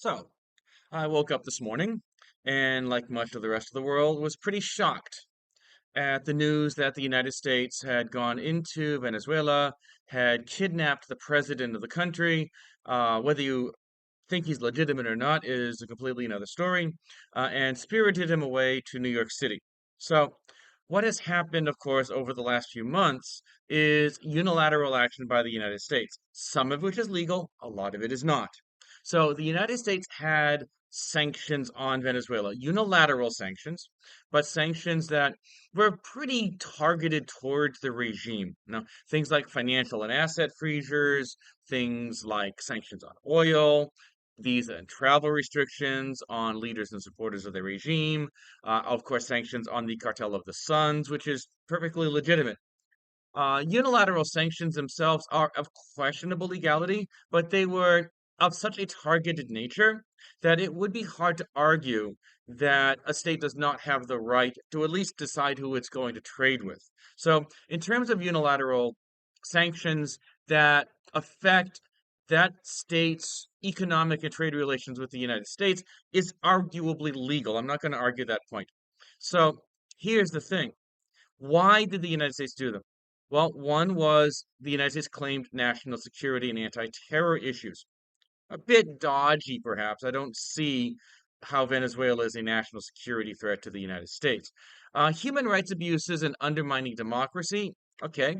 So, I woke up this morning and, like much of the rest of the world, was pretty shocked at the news that the United States had gone into Venezuela, had kidnapped the president of the country. Whether you think he's legitimate or not is a completely another story, and spirited him away to New York City. So, what has happened, of course, over the last few months is unilateral action by the United States, some of which is legal, a lot of it is not. So, the United States had sanctions on Venezuela, unilateral sanctions, but sanctions that were pretty targeted towards the regime. Now, things like financial and asset freezers, things like sanctions on oil, visa and travel restrictions on leaders and supporters of the regime, of course, sanctions on the Cartel of the Suns, which is perfectly legitimate. Unilateral sanctions themselves are of questionable legality, but they were of such a targeted nature that it would be hard to argue that a state does not have the right to at least decide who it's going to trade with. So, in terms of unilateral sanctions that affect that state's economic and trade relations with the United States, is arguably legal. I'm not going to argue that point. So, here's the thing. Why did the United States do them? Well, one was the United States claimed national security and anti-terror issues. A bit dodgy, perhaps. I don't see how Venezuela is a national security threat to the United States. Human rights abuses and undermining democracy. Okay,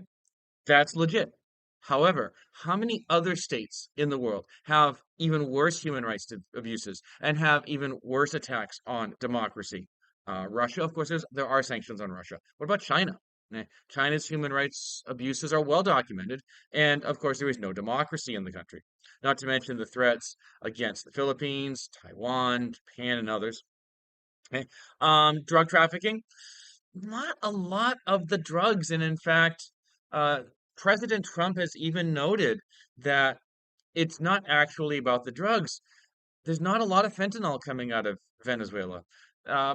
that's legit. However, how many other states in the world have even worse human rights abuses and have even worse attacks on democracy? Russia, of course, there are sanctions on Russia. What about China? China's human rights abuses are well documented, and of course, there is no democracy in the country. Not to mention the threats against the Philippines, Taiwan, Japan, and others. Okay. Drug trafficking, not a lot of the drugs. And in fact, uh, President Trump has even noted that it's not actually about the drugs. There's not a lot of fentanyl coming out of Venezuela.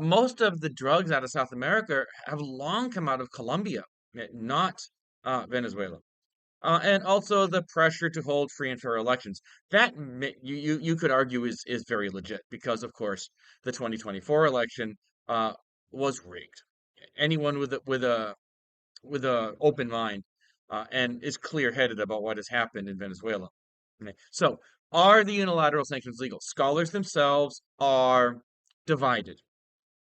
Most of the drugs out of South America have long come out of Colombia, not Venezuela. And also the pressure to hold free and fair elections. You could argue is very legit because, of course, the 2024 election uh, was rigged. Anyone with a open mind and is clear-headed about what has happened in Venezuela. Okay. So, are the unilateral sanctions legal? Scholars themselves are divided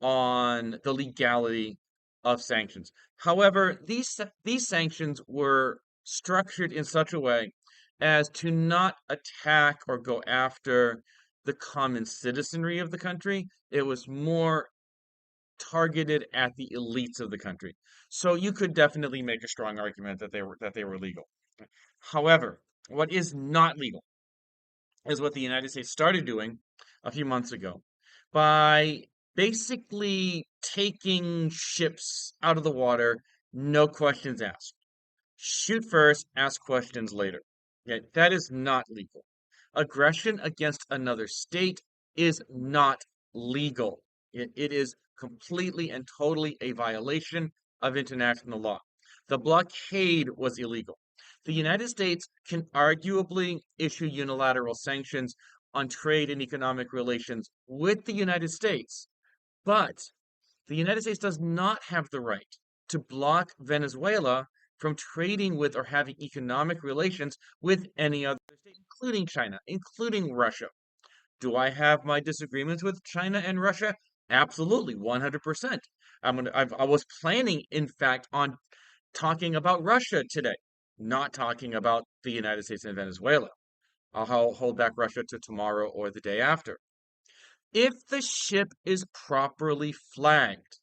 on the legality of sanctions. However, these sanctions were structured in such a way as to not attack or go after the common citizenry of the country. It was more targeted at the elites of the country. So you could definitely make a strong argument that they were legal. However, what is not legal is what the United States started doing a few months ago by basically taking ships out of the water, no questions asked. Shoot first, ask questions later. Okay, that is not legal. Aggression against another state is not legal. It is completely and totally a violation of international law. The blockade was illegal. The United States can arguably issue unilateral sanctions on trade and economic relations with the United States, but the United States does not have the right to block Venezuela from trading with or having economic relations with any other state, including China, including Russia. Do I have my disagreements with China and Russia? Absolutely, 100%. I was planning, in fact, on talking about Russia today, not talking about the United States and Venezuela. I'll hold back Russia to tomorrow or the day after. If the ship is properly flagged,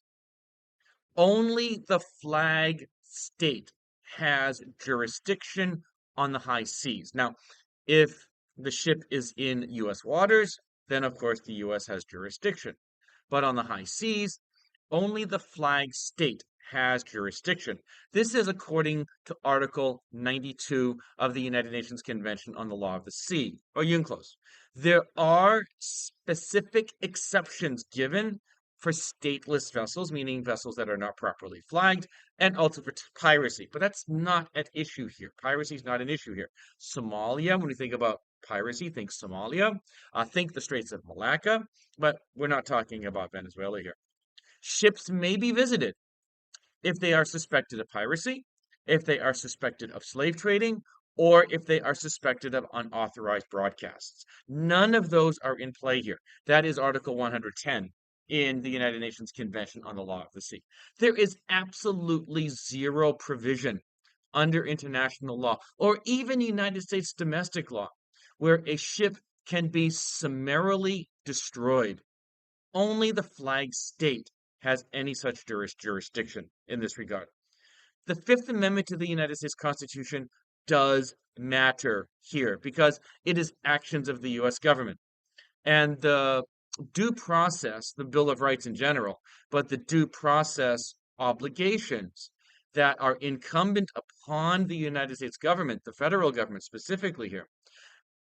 only the flag state has jurisdiction on the high seas. Now, if the ship is in U.S. waters, then of course the U.S. has jurisdiction. But on the high seas, only the flag state has jurisdiction. This is according to Article 92 of the United Nations Convention on the Law of the Sea, or UNCLOS. There are specific exceptions given for stateless vessels, meaning vessels that are not properly flagged, and also for piracy. But that's not at issue here. Piracy is not an issue here. Somalia, when we think about piracy, think Somalia, think the Straits of Malacca, but we're not talking about Venezuela here. Ships may be visited if they are suspected of piracy, if they are suspected of slave trading, or if they are suspected of unauthorized broadcasts. None of those are in play here. That is Article 110 in the United Nations Convention on the Law of the Sea. There is absolutely zero provision under international law or even United States domestic law where a ship can be summarily destroyed. Only the flag state has any such jurisdiction in this regard. The Fifth Amendment to the United States Constitution does matter here because it is actions of the US government. And the due process, the Bill of Rights in general, but the due process obligations that are incumbent upon the United States government, the federal government specifically here,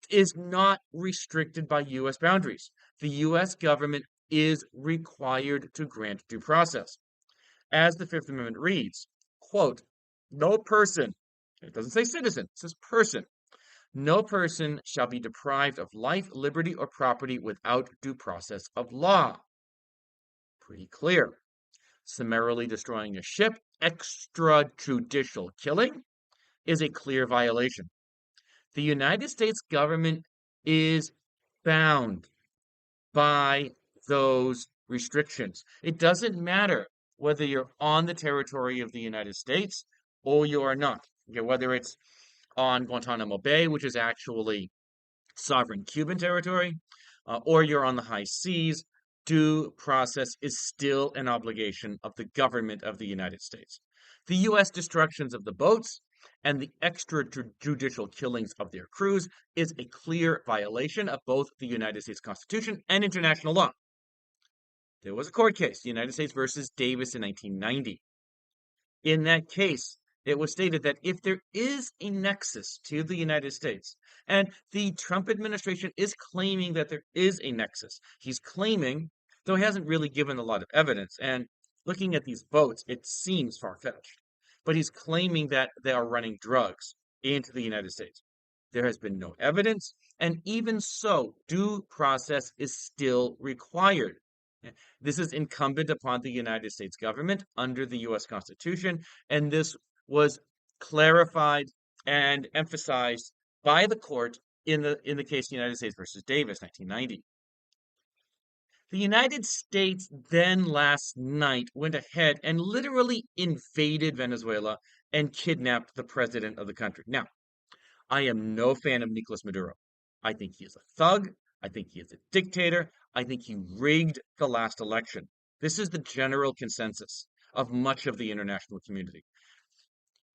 is not restricted by US boundaries. The US government is required to grant due process. As the Fifth Amendment reads, quote, no person, it doesn't say citizen, it says person, no person shall be deprived of life, liberty, or property without due process of law. Pretty clear. Summarily destroying a ship, extrajudicial killing, is a clear violation. The United States government is bound by those restrictions. It doesn't matter whether you're on the territory of the United States or you are not. Okay, whether it's on Guantanamo Bay, which is actually sovereign Cuban territory, or you're on the high seas, due process is still an obligation of the government of the United States. The U.S. destructions of the boats and the extrajudicial killings of their crews is a clear violation of both the United States Constitution and international law. There was a court case, the United States versus Davis in 1990. In that case, it was stated that if there is a nexus to the United States, and the Trump administration is claiming that there is a nexus, he's claiming, though he hasn't really given a lot of evidence, and looking at these votes, it seems far-fetched, but he's claiming that they are running drugs into the United States. There has been no evidence, and even so, due process is still required. This is incumbent upon the United States government under the US Constitution, and this was clarified and emphasized by the court in the case United States versus Davis, 1990. The United States then last night went ahead and literally invaded Venezuela and kidnapped the president of the country. Now, I am no fan of Nicolas Maduro. I think he is a thug. I think he is a dictator. I think he rigged the last election. This is the general consensus of much of the international community.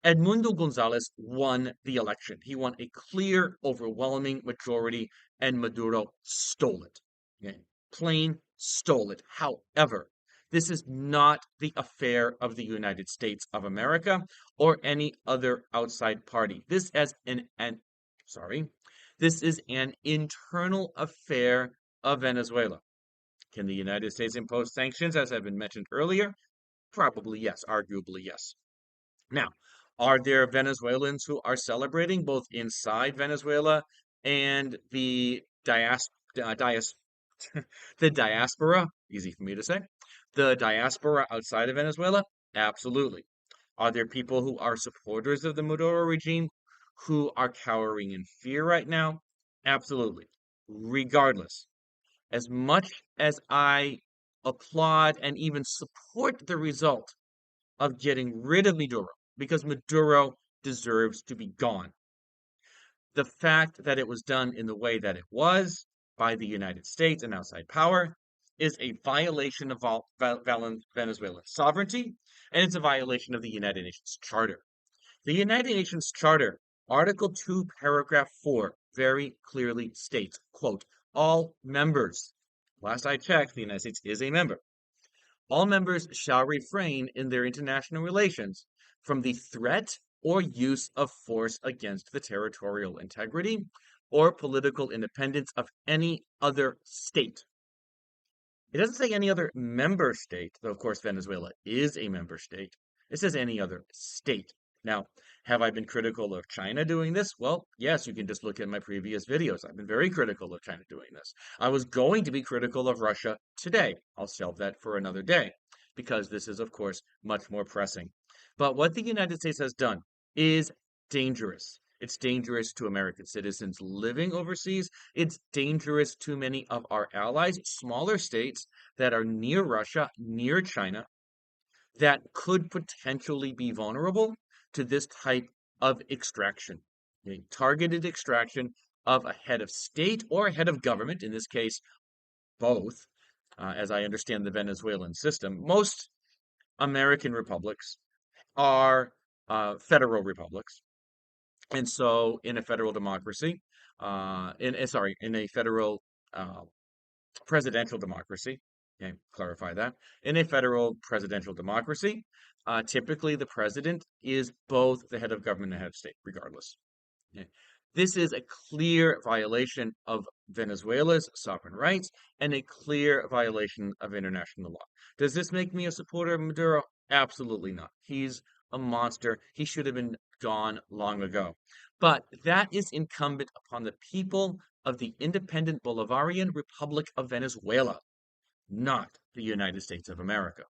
Edmundo Gonzalez won the election. He won a clear, overwhelming majority, and Maduro stole it. Okay? Plain stole it. However, this is not the affair of the United States of America or any other outside party. This is an internal affair of Venezuela. Can the United States impose sanctions, as have been mentioned earlier? Probably yes, arguably yes. Now, are there Venezuelans who are celebrating both inside Venezuela and the diaspora, easy for me to say, the diaspora outside of Venezuela? Absolutely. Are there people who are supporters of the Maduro regime who are cowering in fear right now? Absolutely. Regardless, as much as I applaud and even support the result of getting rid of Maduro, because Maduro deserves to be gone, the fact that it was done in the way that it was by the United States and outside power is a violation of Venezuelan sovereignty, and it's a violation of the United Nations Charter. The United Nations Charter, Article 2, Paragraph 4, very clearly states, quote, all members, last I checked, the United States is a member, all members shall refrain in their international relations from the threat or use of force against the territorial integrity or political independence of any other state. It doesn't say any other member state, though of course Venezuela is a member state. It says any other state. Now, have I been critical of China doing this? Well, yes, you can just look at my previous videos. I've been very critical of China doing this. I was going to be critical of Russia today. I'll shelve that for another day because this is, of course, much more pressing. But what the United States has done is dangerous. It's dangerous to American citizens living overseas. It's dangerous to many of our allies, smaller states that are near Russia, near China, that could potentially be vulnerable to this type of extraction, a targeted extraction of a head of state or a head of government, in this case, both, as I understand the Venezuelan system. Most American republics are federal republics. And so, in a federal democracy, in a federal uh, presidential democracy. Okay, clarify that. In a federal presidential democracy, typically the president is both the head of government and head of state, regardless. Okay. This is a clear violation of Venezuela's sovereign rights and a clear violation of international law. Does this make me a supporter of Maduro? Absolutely not. He's a monster. He should have been gone long ago. But that is incumbent upon the people of the independent Bolivarian Republic of Venezuela, not the United States of America.